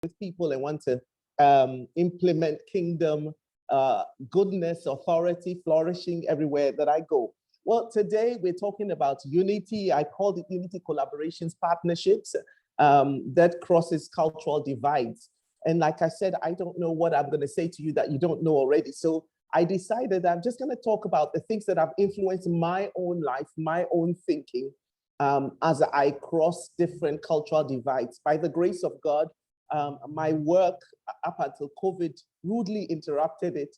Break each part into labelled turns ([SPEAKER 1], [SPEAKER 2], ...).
[SPEAKER 1] with people and want to implement kingdom goodness, authority, flourishing everywhere that I go. Well, today we're talking about unity. I called it unity collaborations, partnerships that crosses cultural divides. And like I said, I don't know what I'm going to say to you that you don't know already. So I decided I'm just going to talk about the things that have influenced my own life, my own thinking, as I cross different cultural divides. By the grace of God, my work up until COVID rudely interrupted it,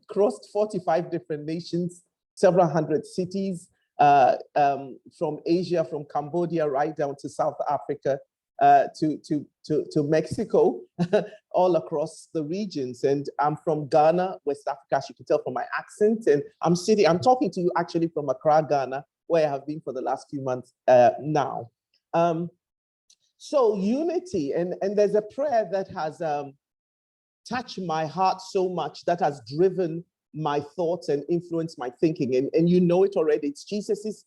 [SPEAKER 1] crossed 45 different nations, several hundred cities, from Asia, from Cambodia right down to South Africa, to Mexico, all across the regions. And I'm from Ghana, West Africa, as you can tell from my accent. And I'm talking to you actually from Accra, Ghana, where I have been for the last few months now. So unity, and there's a prayer that has touched my heart so much, that has driven my thoughts and influenced my thinking. And you know it already. It's Jesus's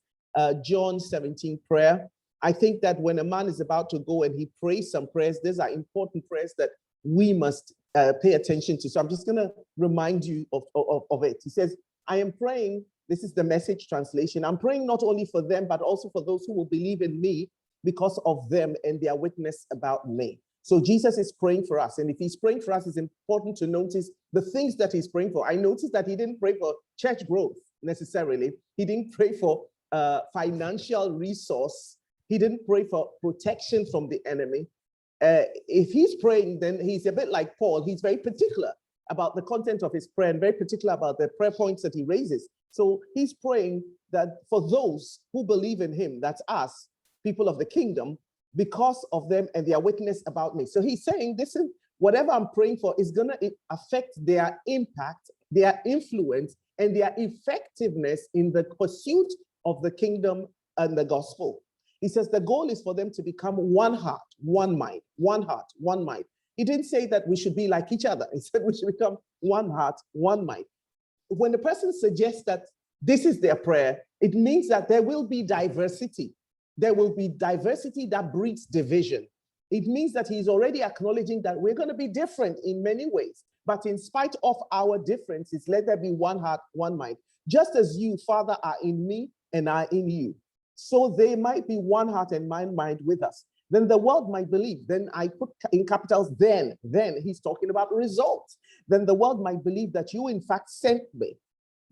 [SPEAKER 1] John 17 prayer. I think that when a man is about to go and he prays some prayers, these are important prayers that we must pay attention to. So I'm just going to remind you of it. He says, I am praying, this is the Message translation, I'm praying not only for them, but also for those who will believe in me because of them and their witness about me. So Jesus is praying for us. And if he's praying for us, it's important to notice the things that he's praying for. I noticed that he didn't pray for church growth necessarily. He didn't pray for financial resource. He didn't pray for protection from the enemy. If he's praying, then he's a bit like Paul. He's very particular about the content of his prayer and very particular about the prayer points that he raises. So he's praying that for those who believe in him, that's us, people of the kingdom, because of them and their witness about me. So he's saying, listen, whatever I'm praying for is going to affect their impact, their influence, and their effectiveness in the pursuit of the kingdom and the gospel. He says the goal is for them to become one heart, one mind, one heart, one mind. He didn't say that we should be like each other. He said we should become one heart, one mind. When the person suggests that this is their prayer, it means that there will be diversity. There will be diversity that breeds division. It means that he's already acknowledging that we're going to be different in many ways. But in spite of our differences, let there be one heart, one mind. Just as you, Father, are in me and I in you, so they might be one heart and one mind with us. Then the world might believe. Then I put in capitals, then he's talking about results. Then the world might believe that you in fact sent me.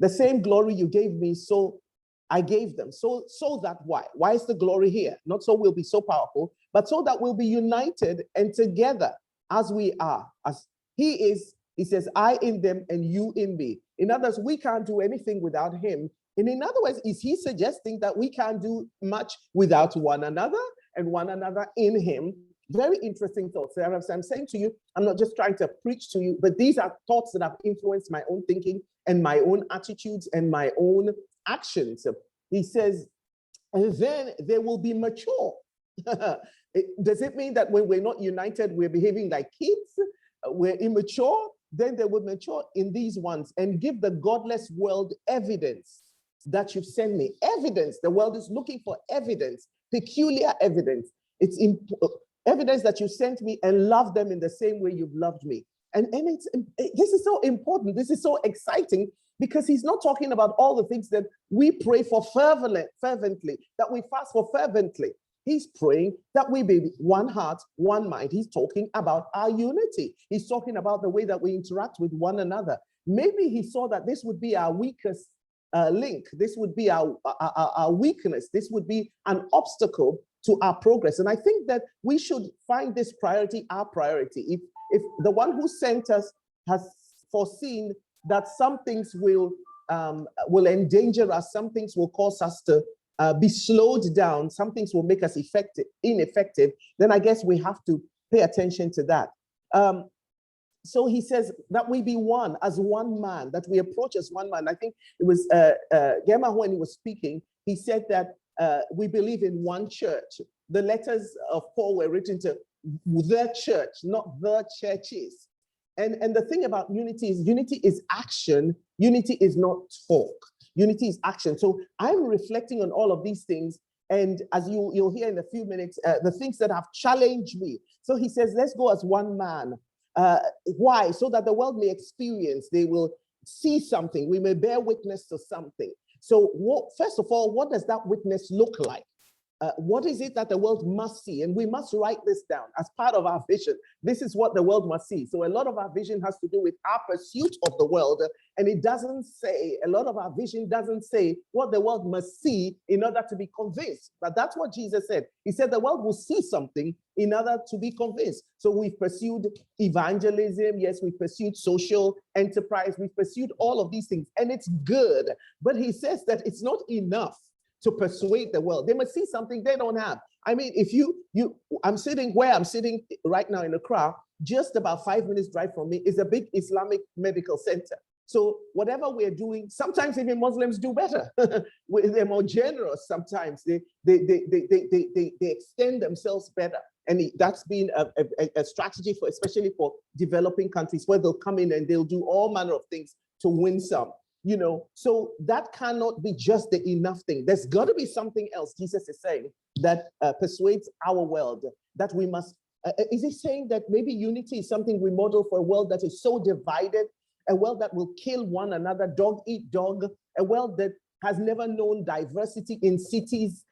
[SPEAKER 1] The same glory you gave me, so I gave them. So that why? Why is the glory here? Not so we'll be so powerful, but so that we'll be united and together as we are. As he is, he says, I in them and you in me. In others, we can't do anything without him. And in other words, is he suggesting that we can't do much without one another and one another in him? Very interesting thoughts. So as I'm saying to you, I'm not just trying to preach to you, but these are thoughts that have influenced my own thinking and my own attitudes and my own actions. He says, and then they will be mature. Does it mean that when we're not united, we're behaving like kids? We're immature? Then they will mature in these ones and give the godless world evidence that you've sent me. Evidence. The world is looking for evidence, peculiar evidence. It's evidence that you sent me and love them in the same way you've loved me. And this is so important. This is so exciting because he's not talking about all the things that we pray for fervently, that we fast for fervently. He's praying that we be one heart, one mind. He's talking about our unity. He's talking about the way that we interact with one another. Maybe he saw that this would be our weakest link. This would be our weakness. This would be an obstacle to our progress. And I think that we should find this priority our priority. If the one who sent us has foreseen that some things will endanger us, some things will cause us to be slowed down, some things will make us ineffective, then I guess we have to pay attention to that. So he says that we be one as one man, that we approach as one man. I think it was Gemma when he was speaking, he said that we believe in one church. The letters of Paul were written to the church, not the churches. And the thing about unity is action. Unity is not talk. Unity is action. So I'm reflecting on all of these things And as you'll hear in a few minutes, the things that have challenged me. So he says, let's go as one man. Why? So that the world may experience, they will see something, we may bear witness to something. So first of all, what does that witness look like? What is it that the world must see? And we must write this down as part of our vision. This is what the world must see. So a lot of our vision has to do with our pursuit of the world. And it doesn't say, a lot of our vision doesn't say what the world must see in order to be convinced. But that's what Jesus said. He said the world will see something in order to be convinced. So we've pursued evangelism. Yes, we've pursued social enterprise. We've pursued all of these things. And it's good. But he says that it's not enough to persuade the world. They must see something they don't have. I mean, if I'm sitting right now in Accra, just about 5 minutes drive from me is a big Islamic medical center. So whatever we're doing, sometimes even Muslims do better. They're more generous sometimes. They extend themselves better. And that's been a strategy for, especially for developing countries, where they'll come in and they'll do all manner of things to win some. You know, so that cannot be just the enough thing. There's got to be something else, Jesus is saying, that persuades our world, that we must, is he saying that maybe unity is something we model for a world that is so divided, a world that will kill one another, dog eat dog, a world that has never known diversity in cities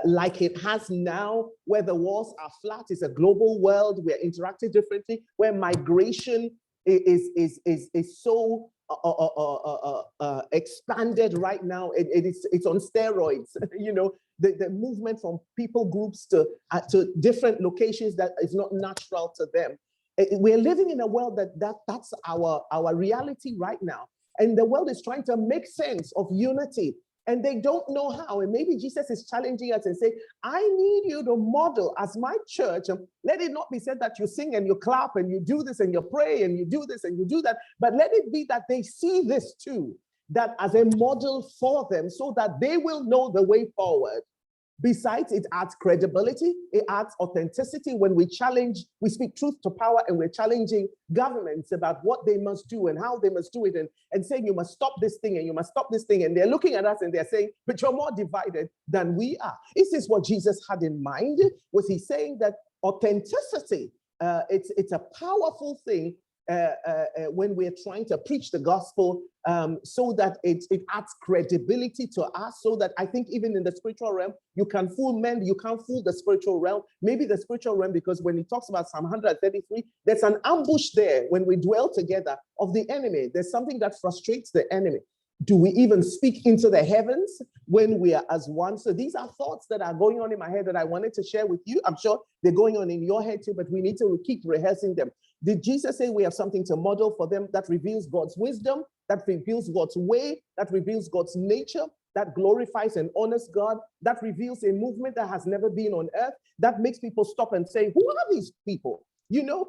[SPEAKER 1] like it has now, where the walls are flat? It's a global world, we're interacting differently, where migration is so expanded right now. It's on steroids. You know, the movement from people groups to different locations that is not natural to them. We're living in a world that's our reality right now, and the world is trying to make sense of unity, and they don't know how. And maybe Jesus is challenging us and say, I need you to model as my church. Let it not be said that you sing and you clap and you do this and you pray and you do this and you do that, but let it be that they see this too, that as a model for them, so that they will know the way forward. Besides, it adds credibility, it adds authenticity when we speak truth to power, and we're challenging governments about what they must do and how they must do it, and saying you must stop this thing and you must stop this thing. And they're looking at us and they're saying, but you're more divided than we are. Is this what Jesus had in mind? Was he saying that authenticity, it's a powerful thing when we're trying to preach the gospel, so that it adds credibility to us, so that I think even in the spiritual realm, you can fool men, you can't fool the spiritual realm. Maybe the spiritual realm, because when he talks about Psalm 133, there's an ambush there when we dwell together of the enemy. There's something that frustrates the enemy. Do we even speak into the heavens when we are as one? So these are thoughts that are going on in my head that I wanted to share with you. I'm sure they're going on in your head too, but we need to keep rehearsing them. Did Jesus say we have something to model for them that reveals God's wisdom, that reveals God's way, that reveals God's nature, that glorifies and honors God, that reveals a movement that has never been on earth, that makes people stop and say, who are these people? You know,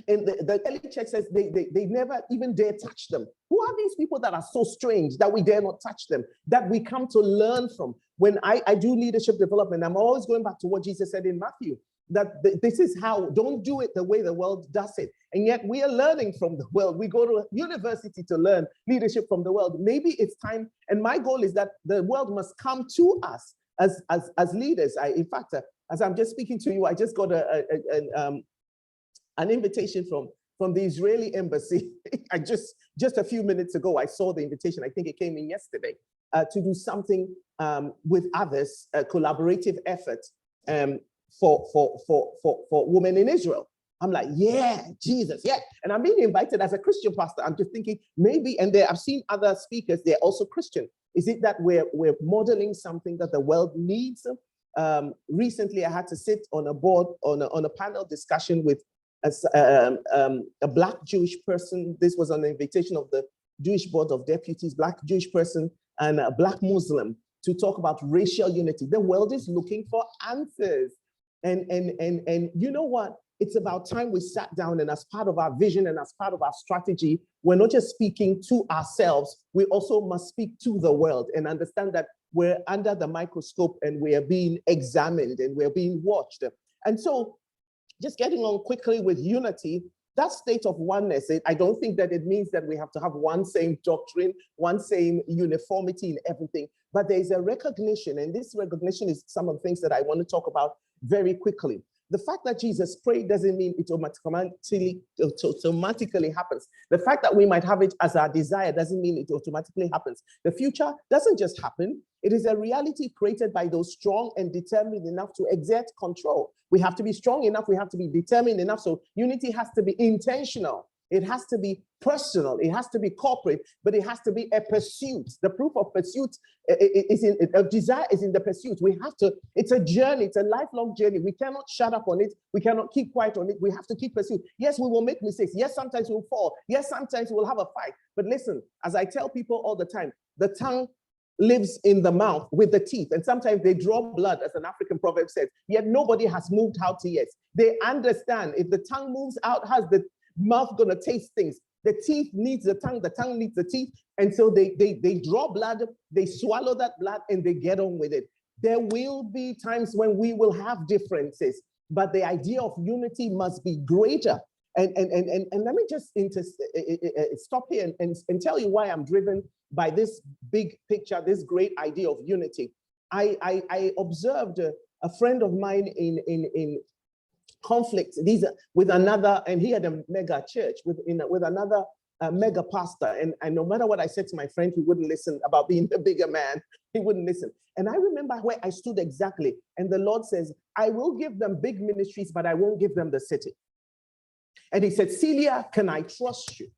[SPEAKER 1] and the early church says they never even dare touch them. Who are these people that are so strange that we dare not touch them, that we come to learn from? When I do leadership development, I'm always going back to what Jesus said in Matthew, that this is how, don't do it the way the world does it. And yet we are learning from the world. We go to a university to learn leadership from the world. Maybe it's time, and my goal is that the world must come to us as leaders. In fact, as I'm just speaking to you, I just got an invitation from the Israeli embassy. I just a few minutes ago, I saw the invitation. I think it came in yesterday, to do something with others, a collaborative effort for women in Israel. I'm like, yeah, Jesus, yeah. And I'm being invited as a Christian pastor. I'm just thinking maybe, and I've seen other speakers, they're also Christian. Is it that we're modeling something that the world needs? Recently, I had to sit on a board, on a panel discussion with a Black Jewish person. This was on the invitation of the Jewish Board of Deputies, Black Jewish person and a Black Muslim, to talk about racial unity. The world is looking for answers. And you know what? It's about time we sat down, and as part of our vision and as part of our strategy, we're not just speaking to ourselves, we also must speak to the world and understand that we're under the microscope and we are being examined and we're being watched. And so just getting on quickly with unity, That state of oneness, I don't think that it means that we have to have one same doctrine, one same uniformity in everything, but there is a recognition, and this recognition is some of the things that I want to talk about very quickly. The fact that Jesus prayed doesn't mean it automatically happens. The fact that we might have it as our desire doesn't mean it automatically happens. The future doesn't just happen. It is a reality created by those strong and determined enough to exert control. We have to be strong enough. We have to be determined enough. So unity has to be intentional. It has to be personal. It has to be corporate, but it has to be a pursuit. The proof of pursuit of desire is in the pursuit. We have to, it's a journey. It's a lifelong journey. We cannot shut up on it. We cannot keep quiet on it. We have to keep pursuit. Yes, we will make mistakes. Yes, sometimes we'll fall. Yes, sometimes we'll have a fight. But listen, as I tell people all the time, the tongue lives in the mouth with the teeth, and sometimes they draw blood, as an African proverb says, yet nobody has moved out yet. They understand if the tongue moves out, has the mouth gonna taste things. The teeth needs the tongue needs the teeth, and so they draw blood, they swallow that blood, and they get on with it. There will be times when we will have differences, but the idea of unity must be greater. And let me just stop here and tell you why I'm driven by this big picture, this great idea of unity. I observed a friend of mine in conflict with another, and he had a mega church with another mega pastor, and no matter what I said to my friend, he wouldn't listen about being the bigger man. He wouldn't listen. And I remember where I stood exactly, and the Lord says, I will give them big ministries, but I won't give them the city. And he said, Celia, can I trust you?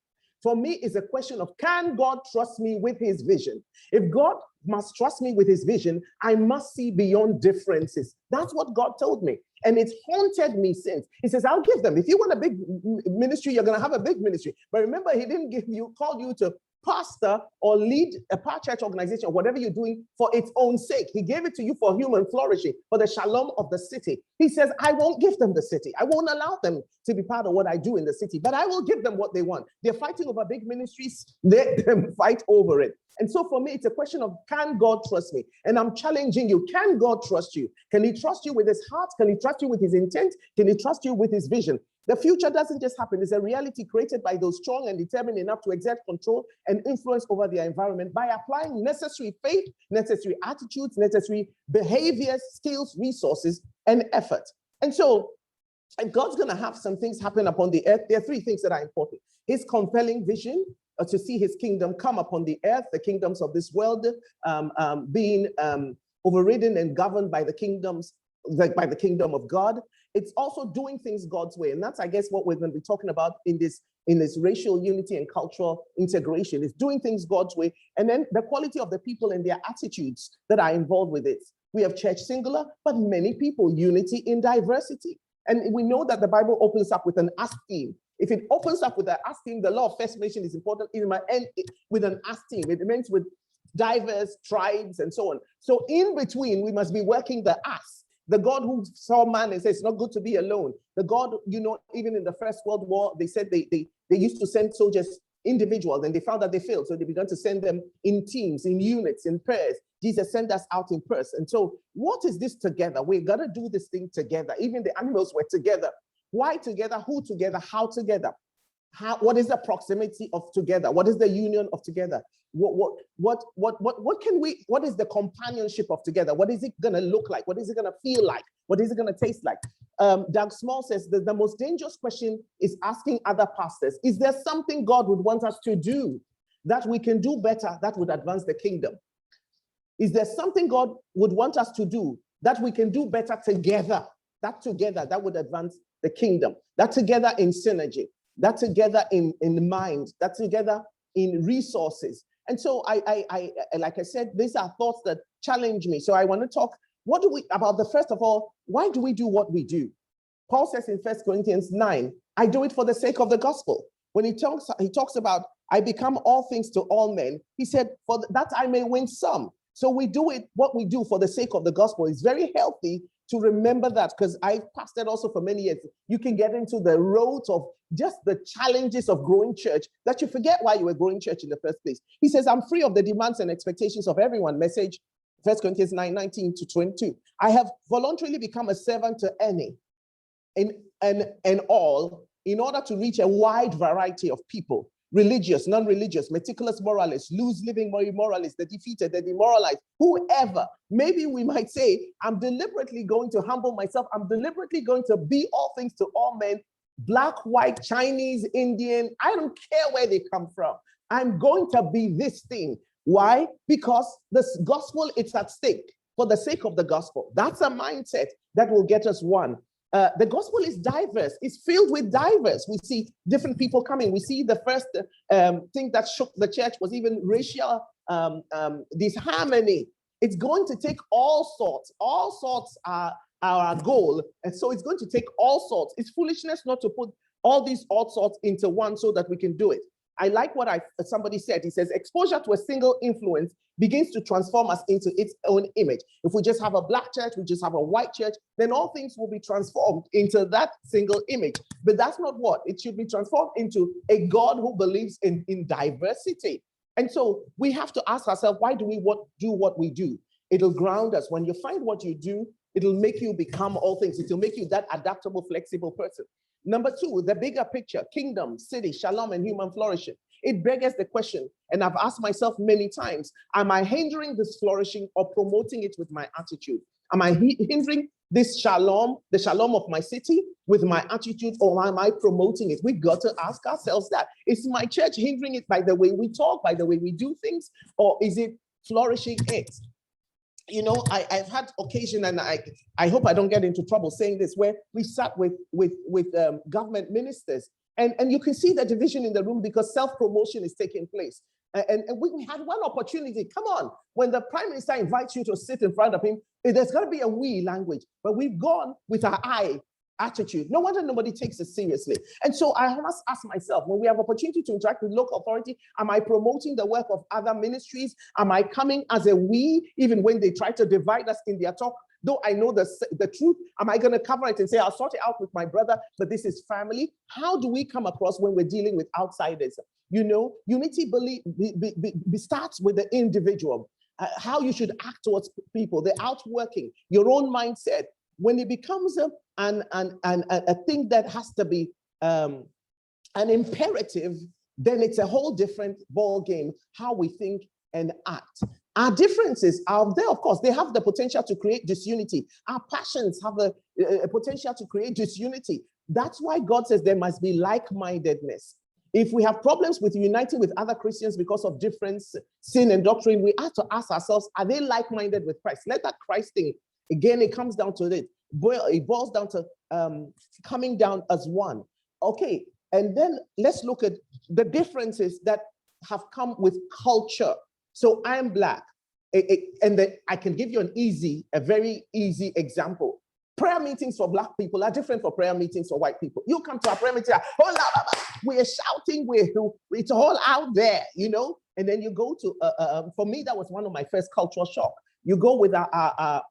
[SPEAKER 1] For me, it's a question of, can God trust me with his vision? If God must trust me with his vision, I must see beyond differences. That's what God told me. And it's haunted me since. He says, I'll give them. If you want a big ministry, you're going to have a big ministry. But remember, he didn't call you to pastor or lead a church organization or whatever you're doing for its own sake. He gave it to you for human flourishing, for the shalom of the city. He says, I won't give them the city. I won't allow them to be part of what I do in the city, but I will give them what they want. They're fighting over big ministries. Let them fight over it. And so for me, it's a question of, can God trust me? And I'm challenging you. Can God trust you? Can he trust you with his heart? Can he trust you with his intent? Can he trust you with his vision? The future doesn't just happen. It's a reality created by those strong and determined enough to exert control and influence over their environment by applying necessary faith, necessary attitudes, necessary behaviors, skills, resources, and effort. And so, if God's going to have some things happen upon the earth, there are three things that are important. His compelling vision to see his kingdom come upon the earth, the kingdoms of this world being overridden and governed by the kingdom of God. It's also doing things God's way. And that's, I guess, what we're going to be talking about in this racial unity and cultural integration, is doing things God's way. And then the quality of the people and their attitudes that are involved with it. We have church singular, but many people, unity in diversity. And we know that the Bible opens up with an ask theme. If it opens up with an ask theme, the law of first mention is important. It might end with an ask theme. It means with diverse tribes and so on. So in between, we must be working the ask. The God who saw man and said, it's not good to be alone. The God, even in the First World War, they said they used to send soldiers individuals, and they found that they failed. So they began to send them in teams, in units, in pairs. Jesus sent us out in pairs. And so what is this together? We're going to do this thing together. Even the animals were together. Why together? Who together? How together? What is the proximity of together? What is the union of together? What is the companionship of together? What is it going to look like? What is it going to feel like? What is it going to taste like? Doug Small says that the most dangerous question is asking other pastors, is there something God would want us to do that we can do better that would advance the kingdom? Is there something God would want us to do that we can do better together? That would advance the kingdom. That together in synergy. That together in mind. That together in resources. And so I like I said, these are thoughts that challenge me. So I want to talk, first of all, why do we do what we do? Paul says in 1 Corinthians 9, I do it for the sake of the gospel. When he talks about, I become all things to all men, he said, for that I may win some. So we do what we do for the sake of the gospel. It's very healthy to remember that, because I pastored also for many years. You can get into the roads of just the challenges of growing church that you forget why you were growing church in the first place. He says, I'm free of the demands and expectations of everyone. Message 1 Corinthians 9:19-22. I have voluntarily become a servant to any and all in order to reach a wide variety of people. Religious, non-religious, meticulous moralists, loose-living moralists, the defeated, the demoralized, whoever. Maybe we might say, I'm deliberately going to humble myself. I'm deliberately going to be all things to all men, Black, white, Chinese, Indian. I don't care where they come from. I'm going to be this thing. Why? Because the gospel is at stake for the sake of the gospel. That's a mindset that will get us one. The gospel is diverse. It's filled with diverse. We see different people coming. We see the first thing that shook the church was even racial disharmony. It's going to take all sorts. All sorts are our goal. And so it's going to take all sorts. It's foolishness not to put all these all sorts into one so that we can do it. I like what somebody said. He says, exposure to a single influence begins to transform us into its own image. If we just have a black church, we just have a white church, then all things will be transformed into that single image. But that's not what. It should be transformed into a God who believes in diversity. And so we have to ask ourselves, why do we do what we do? It'll ground us. When you find what you do, it'll make you become all things. It'll make you that adaptable, flexible person. Number two, the bigger picture, kingdom, city, shalom, and human flourishing. It begs the question, and I've asked myself many times, am I hindering this flourishing or promoting it with my attitude? Am I hindering this shalom, the shalom of my city, with my attitude, or am I promoting it? We've got to ask ourselves that. Is my church hindering it by the way we talk, by the way we do things, or is it flourishing it? You know, I've had occasion, and I hope I don't get into trouble saying this, where we sat with government ministers, and you can see the division in the room because self-promotion is taking place. And we had one opportunity. Come on, when the prime minister invites you to sit in front of him, there's got to be a we language, but we've gone with our I attitude. No wonder nobody takes it seriously. And so I must ask myself, when we have opportunity to interact with local authority, am I promoting the work of other ministries? Am I coming as a we, even when they try to divide us in their talk? Though I know the truth, am I going to cover it and say, I'll sort it out with my brother, but this is family? How do we come across when we're dealing with outsiders? You know, unity starts with the individual, how you should act towards people, the outworking, your own mindset. When it becomes a thing that has to be an imperative, then it's a whole different ball game, how we think and act. Our differences are there, of course, they have the potential to create disunity. Our passions have a potential to create disunity. That's why God says there must be like-mindedness. If we have problems with uniting with other Christians because of difference, sin and doctrine, we have to ask ourselves, are they like-minded with Christ? Let that Christ thing, again, it comes down to it. It boils down to coming down as one. Okay, and then let's look at the differences that have come with culture. So I'm Black, and then I can give you a very easy example. Prayer meetings for Black people are different from prayer meetings for white people. You come to a prayer meeting, we're shouting, it's all out there, you know? And then you go to, for me, that was one of my first cultural shock. You go with our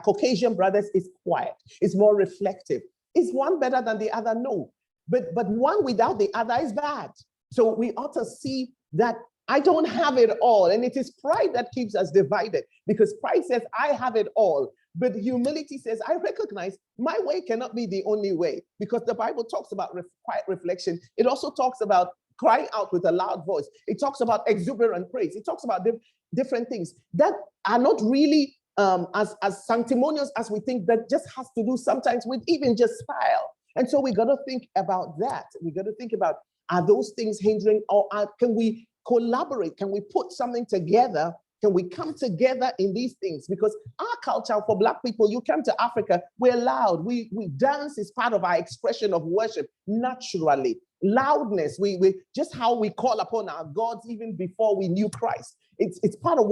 [SPEAKER 1] Caucasian brothers, it's quiet, it's more reflective. Is one better than the other? No, but one without the other is bad. So we ought to see that I don't have it all. And it is pride that keeps us divided, because pride says, I have it all. But humility says, I recognize my way cannot be the only way, because the Bible talks about quiet reflection. It also talks about crying out with a loud voice. It talks about exuberant praise. It talks about different things that are not really as sanctimonious as we think, that just has to do sometimes with even just style. And so we got to think about that. We got to think about, are those things hindering, or can we collaborate? Can we put something together? Can we come together in these things? Because our culture for Black people, you come to Africa, we're loud. We dance is part of our expression of worship naturally. Loudness, we just how we call upon our gods even before we knew Christ. It's part of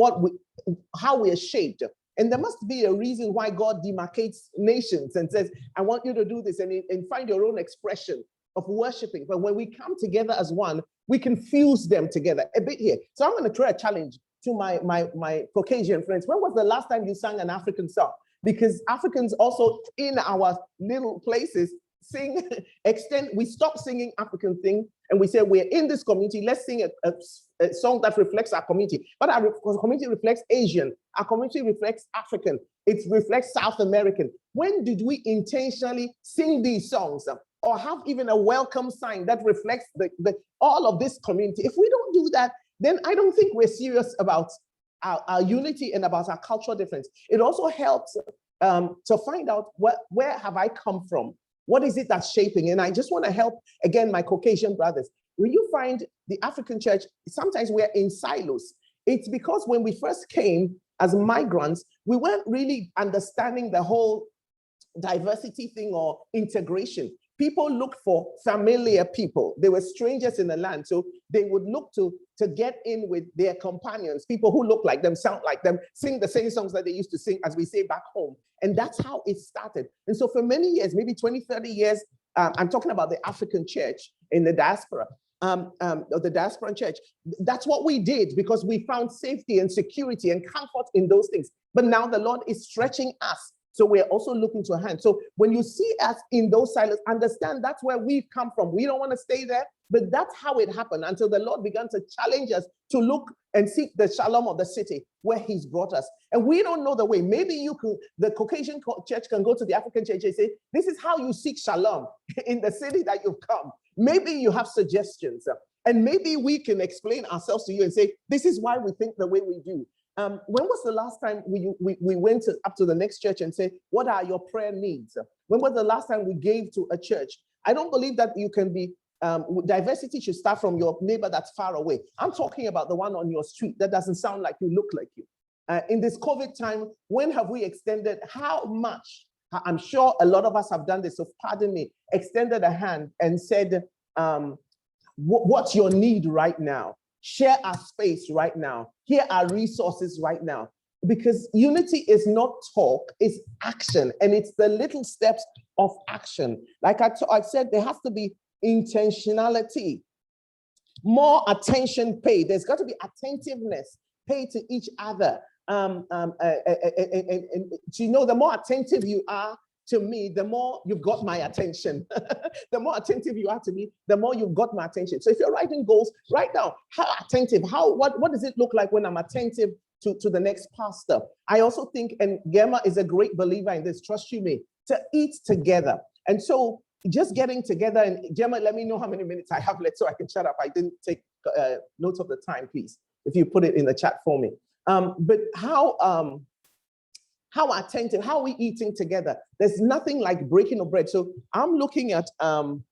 [SPEAKER 1] how we are shaped. And there must be a reason why God demarcates nations and says, I want you to do this, and find your own expression of worshiping. But when we come together as one, we can fuse them together a bit here. So I'm going to throw a challenge to my Caucasian friends. When was the last time you sang an African song? Because Africans also in our little places sing, we stop singing African thing, and we say, we're in this community, let's sing a song that reflects our community. But our community reflects Asian, our community reflects African, it reflects South American. When did we intentionally sing these songs? or have even a welcome sign that reflects all of this community. If we don't do that, then I don't think we're serious about our unity and about our cultural difference. It also helps to find out where have I come from? What is it that's shaping? And I just want to help, again, my Caucasian brothers. When you find the African church, sometimes we're in silos. It's because when we first came as migrants, we weren't really understanding the whole diversity thing or integration. People looked for familiar people. They were strangers in the land, so they would look to get in with their companions, people who look like them, sound like them, sing the same songs that they used to sing, as we say back home. And that's how it started. And so for many years, maybe 20, 30 years, I'm talking about the African church in the diaspora, the diasporan church. That's what we did because we found safety and security and comfort in those things. But now the Lord is stretching us. So we're also looking to a hand. So when you see us in those silos, understand that's where we've come from. We don't want to stay there, but that's how it happened until the Lord began to challenge us to look and seek the shalom of the city where he's brought us. And we don't know the way. Maybe the Caucasian church can go to the African church and say, this is how you seek shalom in the city that you've come. Maybe you have suggestions. And maybe we can explain ourselves to you and say, this is why we think the way we do. When was the last time we went up to the next church and said, what are your prayer needs? When was the last time we gave to a church? I don't believe that you can be, diversity should start from your neighbor that's far away. I'm talking about the one on your street that doesn't sound like you, look like you. In this COVID time, when have we extended, how much? I'm sure a lot of us have done this, so pardon me, extended a hand and said, what's your need right now? Share our space right now. Here are resources right now. Because unity is not talk, it's action. And it's the little steps of action. Like I said, there has to be intentionality, more attention paid. There's got to be attentiveness paid to each other. And you know, the more attentive you are to me, the more you've got my attention. The more attentive you are to me, the more you've got my attention. So if you're writing goals, write down how attentive, what does it look like when I'm attentive to the next pastor? I also think, and Gemma is a great believer in this, trust you me, to eat together. And so just getting together, and Gemma, let me know how many minutes I have left so I can shut up. I didn't take notes of the time, please, if you put it in the chat for me. But how attentive, how are we eating together? There's nothing like breaking of bread. So I'm looking at 1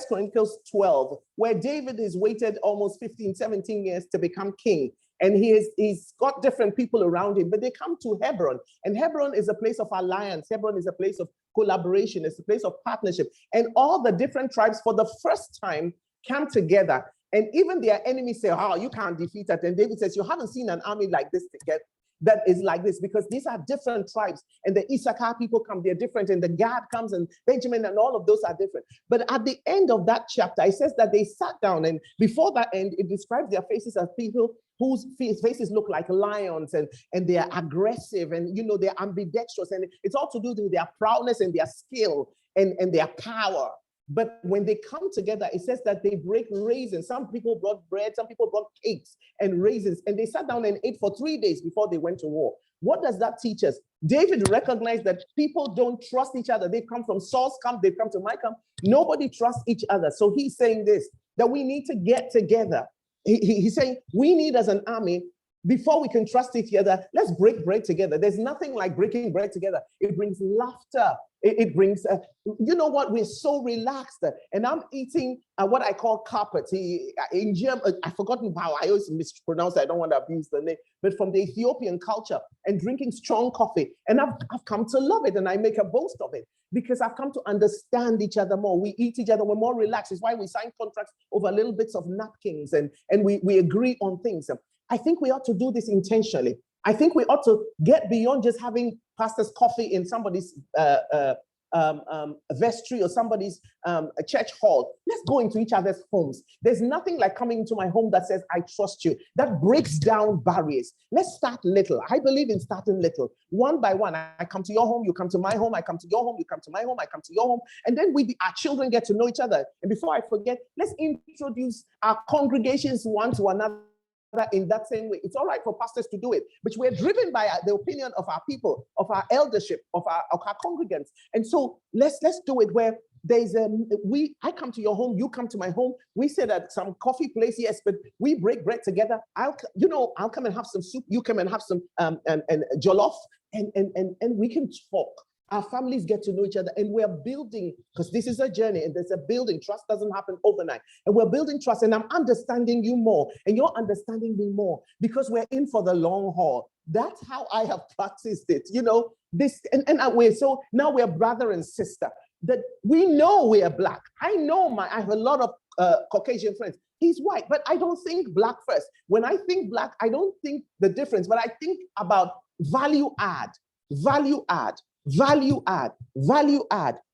[SPEAKER 1] Chronicles 12, where David has waited almost 15, 17 years to become king. And he's got different people around him, but they come to Hebron. And Hebron is a place of alliance. Hebron is a place of collaboration. It's a place of partnership. And all the different tribes for the first time come together. And even their enemies say, oh, you can't defeat it. And David says, you haven't seen an army like this together. That is like this, because these are different tribes, and the Issachar people come, they're different, and the Gad comes, and Benjamin, and all of those are different. But at the end of that chapter, it says that they sat down, and before that end, it describes their faces as people whose faces look like lions, and they are aggressive, and you know, they're ambidextrous, and it's all to do with their proudness and their skill and their power. But when they come together, it says that they break raisins. Some people brought bread, some people brought cakes and raisins, and they sat down and ate for 3 days before they went to war. What does that teach us? David recognized that people don't trust each other. They've come from Saul's camp, they've come to my camp. Nobody trusts each other. So he's saying this, that we need to get together. He's saying we need, as an army, before we can trust each other, let's break bread together. There's nothing like breaking bread together. It brings laughter. It brings, you know what, we're so relaxed. And I'm eating what I call carpet. In German, I've forgotten how, I always mispronounce it. I don't want to abuse the name, but from the Ethiopian culture, and drinking strong coffee. And I've come to love it, and I make a boast of it because I've come to understand each other more. We eat each other, we're more relaxed. It's why we sign contracts over little bits of napkins, and we agree on things. I think we ought to do this intentionally. I think we ought to get beyond just having pastor's coffee in somebody's vestry or somebody's church hall. Let's go into each other's homes. There's nothing like coming into my home that says, I trust you. That breaks down barriers. Let's start little. I believe in starting little. One by one, I come to your home, you come to my home, I come to your home, you come to my home, I come to your home. And then our children get to know each other. And before I forget, let's introduce our congregations one to another in that same way. It's all right for pastors to do it, but we're driven by the opinion of our people, of our eldership, of our congregants. And so let's do it where I come to your home, you come to my home. We sit at some coffee place, yes, but we break bread together. I'll come and have some soup. You come and have some and jollof, and we can talk. Our families get to know each other, and we're building, because this is a journey, and there's a building. Trust doesn't happen overnight, and we're building trust. And I'm understanding you more, and you're understanding me more, because we're in for the long haul. That's how I have practiced it. This, so now we're brother and sister. That we know we are Black. I have a lot of Caucasian friends. He's white, but I don't think Black first. When I think Black, I don't think the difference, but I think about value add.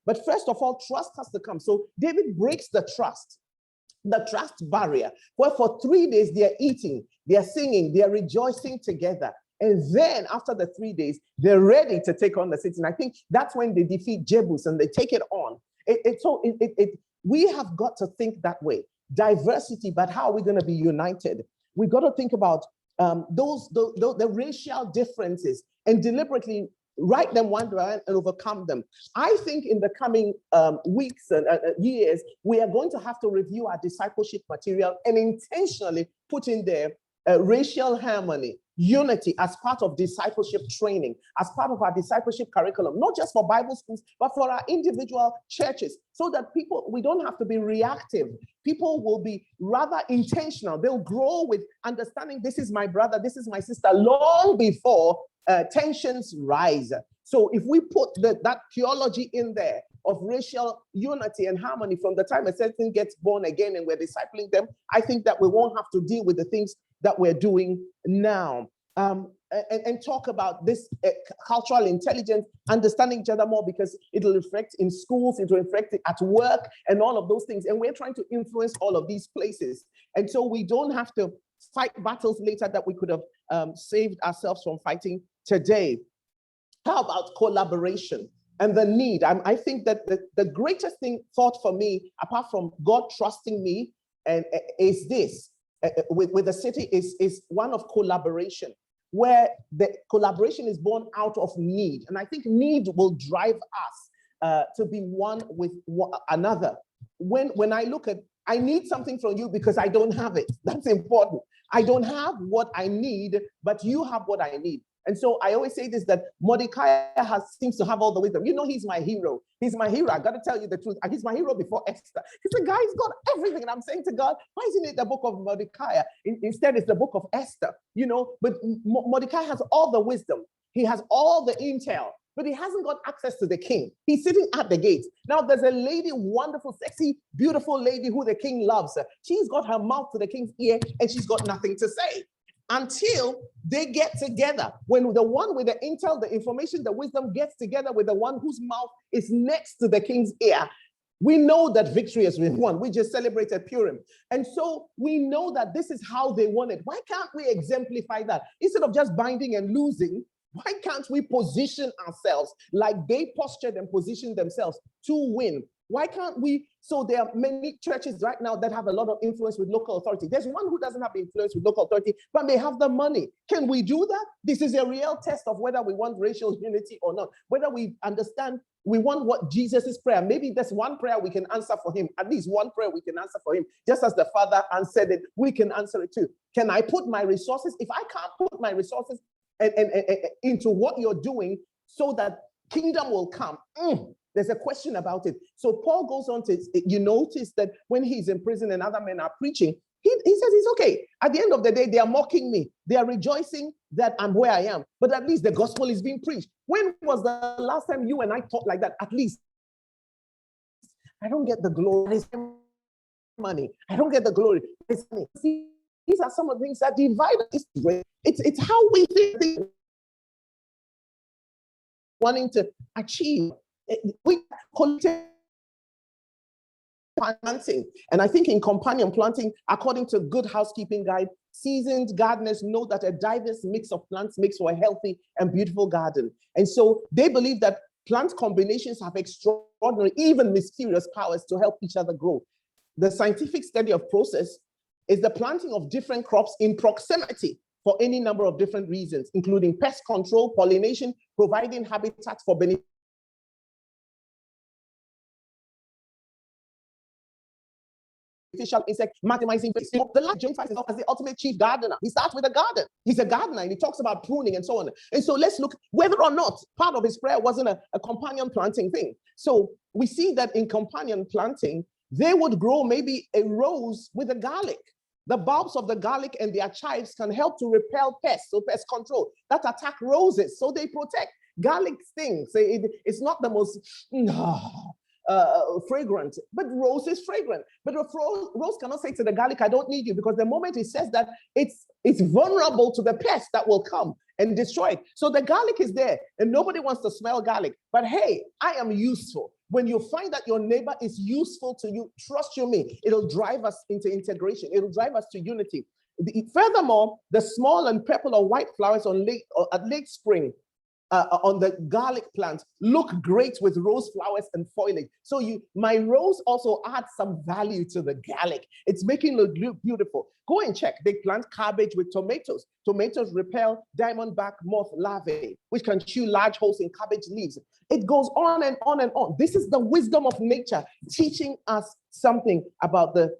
[SPEAKER 1] But first of all, trust has to come. So David breaks the trust barrier, where for 3 days they're eating, they're singing, they're rejoicing together. And then after the 3 days, they're ready to take on the city. And I think that's when they defeat Jebus and they take it on. We have got to think that way. Diversity, but how are we going to be united? We've got to think about the racial differences and deliberately write them one by one and overcome them. I think in the coming weeks and years, we are going to have to review our discipleship material and intentionally put in there racial harmony, unity as part of discipleship training, as part of our discipleship curriculum, not just for Bible schools, but for our individual churches, so that we don't have to be reactive. People will be rather intentional. They'll grow with understanding, this is my brother, this is my sister, long before tensions rise. So if we put that theology in there of racial unity and harmony from the time a certain gets born again and we're discipling them, I think that we won't have to deal with the things that we're doing now. And talk about this cultural intelligence, understanding each other more, because it'll reflect in schools, it'll reflect at work, and all of those things. And we're trying to influence all of these places. And so we don't have to fight battles later that we could have saved ourselves from fighting today. How about collaboration and the need? I think that the greatest thought for me, apart from God trusting me, and is this, with the city, is one of collaboration, where the collaboration is born out of need. And I think need will drive us to be one with another. When I look at, I need something from you because I don't have it. That's important. I don't have what I need, but you have what I need. And so I always say this, that Mordecai seems to have all the wisdom. He's my hero. He's my hero. I got to tell you the truth. He's my hero before Esther. He's the guy who's got everything. And I'm saying to God, why isn't it the book of Mordecai? Instead, it's the book of Esther, But Mordecai has all the wisdom. He has all the intel, but he hasn't got access to the king. He's sitting at the gate. Now, there's a lady, wonderful, sexy, beautiful lady who the king loves. She's got her mouth to the king's ear, and she's got nothing to say until they get together. When the one with the intel, the information, the wisdom gets together with the one whose mouth is next to the king's ear, we know that victory has been won. We just celebrated Purim. And so we know that this is how they won it. Why can't we exemplify that? Instead of just binding and losing, why can't we position ourselves like they postured and positioned themselves to win? Why can't we? So there are many churches right now that have a lot of influence with local authority. There's one who doesn't have influence with local authority, but they have the money. Can we do that? This is a real test of whether we want racial unity or not, whether we understand we want what Jesus' prayer. Maybe there's one prayer we can answer for him, at least one prayer we can answer for him. Just as the Father answered it, we can answer it too. Can I put my resources? If I can't put my resources and into what you're doing so that kingdom will come, there's a question about it. So Paul goes on to, you notice that when he's in prison and other men are preaching, he says it's okay. At the end of the day, they are mocking me. They are rejoicing that I'm where I am. But at least the gospel is being preached. When was the last time you and I talked like that? At least I don't get the glory. Money. I don't get the glory. It's money. See, these are some of the things that divide us. It's how we think. Wanting to achieve. We planting, and I think in companion planting, according to Good Housekeeping Guide, seasoned gardeners know that a diverse mix of plants makes for a healthy and beautiful garden. And so they believe that plant combinations have extraordinary, even mysterious powers to help each other grow. The scientific study of process is the planting of different crops in proximity for any number of different reasons, including pest control, pollination, providing habitats for beneficial artificial insect maximizing face. The life identifies himself as the ultimate chief gardener. He starts with a garden. He's a gardener and he talks about pruning and so on. And so let's look whether or not part of his prayer wasn't a companion planting thing. So we see that in companion planting, they would grow maybe a rose with a garlic. The bulbs of the garlic and their chives can help to repel pests, so pest control that attack roses, so they protect. Garlic stings. It's not the most fragrant, but rose is fragrant. But rose cannot say to the garlic, I don't need you, because the moment it says that, it's vulnerable to the pest that will come and destroy it. So the garlic is there and nobody wants to smell garlic. But hey, I am useful. When you find that your neighbor is useful to you, trust you me, it'll drive us into integration. It'll drive us to unity. Furthermore, the small and purple or white flowers at late spring on the garlic plant look great with rose flowers and foliage. So my rose also adds some value to the garlic. It's making it look beautiful. Go and check. They plant cabbage with tomatoes. Tomatoes repel diamondback moth larvae, which can chew large holes in cabbage leaves. It goes on and on and on. This is the wisdom of nature teaching us something about the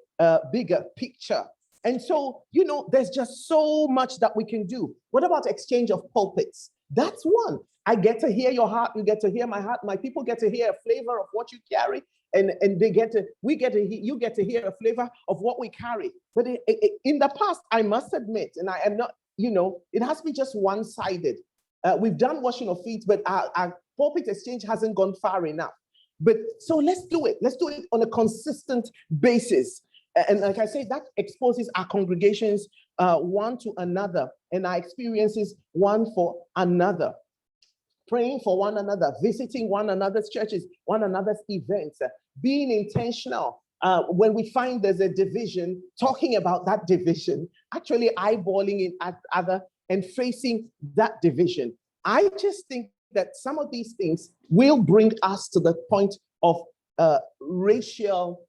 [SPEAKER 1] bigger picture. And so, there's just so much that we can do. What about exchange of pulpits? That's one. I get to hear your heart. You get to hear my heart. My people get to hear a flavor of what you carry. And you get to hear a flavor of what we carry. But in the past, I must admit, and I am not, it has to be just one-sided. We've done washing of feet, but our pulpit exchange hasn't gone far enough. But so let's do it. Let's do it on a consistent basis. And like I say, that exposes our congregations one to another and our experiences one for another. Praying for one another, visiting one another's churches, one another's events, being intentional. When we find there's a division, talking about that division, actually eyeballing it at other and facing that division. I just think that some of these things will bring us to the point of racial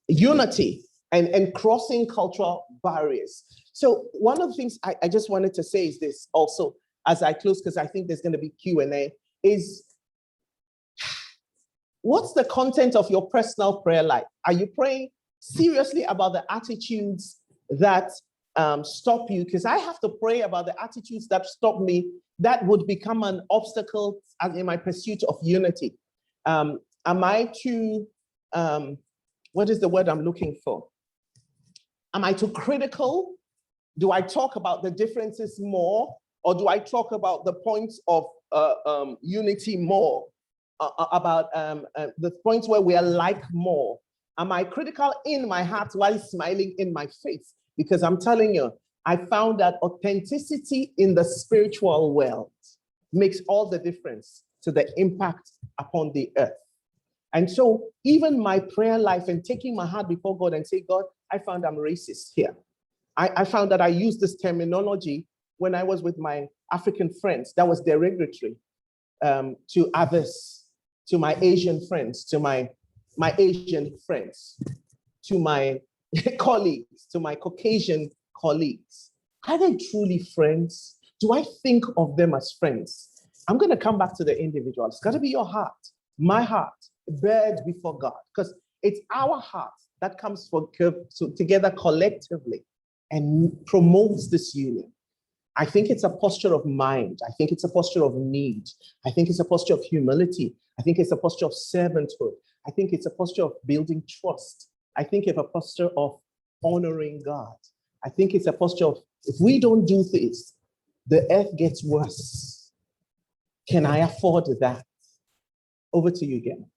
[SPEAKER 1] unity and crossing cultural barriers. So one of the things I just wanted to say is this also, as I close, because I think there's going to be Q&A, is what's the content of your personal prayer life? Are you praying seriously about the attitudes that stop you? Because I have to pray about the attitudes that stop me, that would become an obstacle in my pursuit of unity. Am I too, what is the word I'm looking for? Am I too critical? Do I talk about the differences more? Or do I talk about the points of unity more? About the points where we are like more? Am I critical in my heart while smiling in my face? Because I'm telling you, I found that authenticity in the spiritual world makes all the difference to the impact upon the earth. And so even my prayer life and taking my heart before God and say, God, I found I'm racist here. I found that I used this terminology when I was with my African friends. That was derogatory to others, to my Asian friends, to my Asian friends, to my colleagues, to my Caucasian colleagues. Are they truly friends? Do I think of them as friends? I'm going to come back to the individual. It's got to be your heart, my heart, bared before God, because it's our heart that comes together collectively and promotes this union. I think it's a posture of mind. I think it's a posture of need. I think it's a posture of humility. I think it's a posture of servanthood. I think it's a posture of building trust. I think it's a posture of honoring God. I think it's a posture of, if we don't do this, the earth gets worse. Can I afford that? Over to you again.